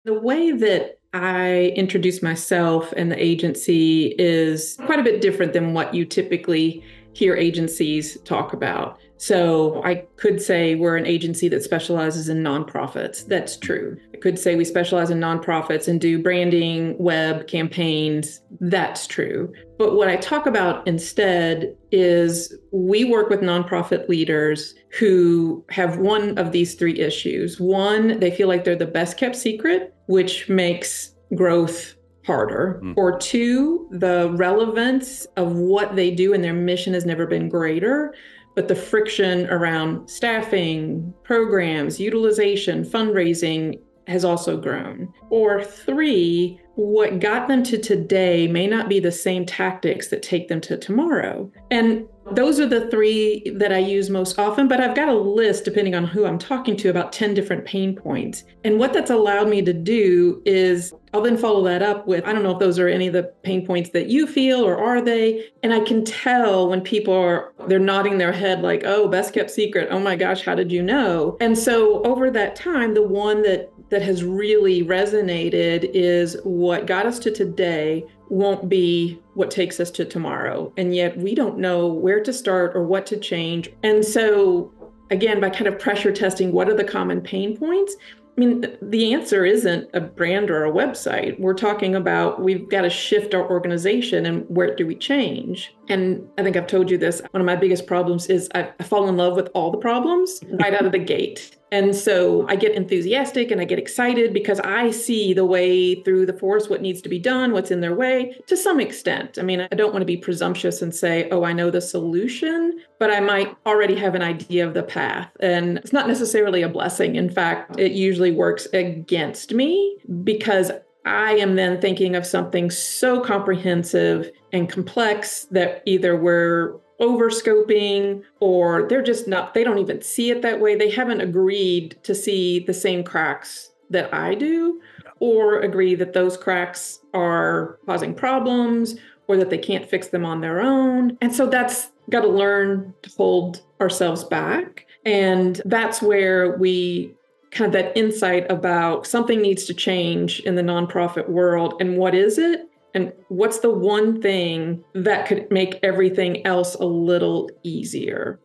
The way that I introduce myself and the agency is quite a bit different than what you typically hear agencies talk about. So I could say we're an agency that specializes in nonprofits. That's true. I could say we specialize in nonprofits and do branding, web campaigns. That's true. But what I talk about instead is we work with nonprofit leaders who have one of these three issues. One, they feel like they're the best kept secret, which makes growth harder. Or two, the relevance of what they do and their mission has never been greater, but the friction around staffing, programs, utilization, fundraising has also grown. Or three, what got them to today may not be the same tactics that take them to tomorrow. And those are the three that I use most often, but I've got a list, depending on who I'm talking to, about 10 different pain points. And what that's allowed me to do is I'll then follow that up with, I don't know if those are any of the pain points that you feel, or are they? And I can tell when they're nodding their head like, oh, best kept secret. Oh my gosh, how did you know? And so over that time, the one that has really resonated is what got us to today won't be what takes us to tomorrow. And yet we don't know where to start or what to change. And so again, by kind of pressure testing, what are the common pain points? I mean, the answer isn't a brand or a website. We're talking about we've got to shift our organization, and where do we change? And I think I've told you this. One of my biggest problems is I fall in love with all the problems right out of the gate. And so I get enthusiastic and I get excited because I see the way through the forest, what needs to be done, what's in their way to some extent. I mean, I don't want to be presumptuous and say, oh, I know the solution, but I might already have an idea of the path. And it's not necessarily a blessing. In fact, it usually works against me because I am then thinking of something so comprehensive and complex that either we're overscoping or they don't even see it that way. They haven't agreed to see the same cracks that I do, or agree that those cracks are causing problems or that they can't fix them on their own. And so that's got to learn to hold ourselves back. And that's where we kind of that insight about something needs to change in the nonprofit world. And what is it? And what's the one thing that could make everything else a little easier?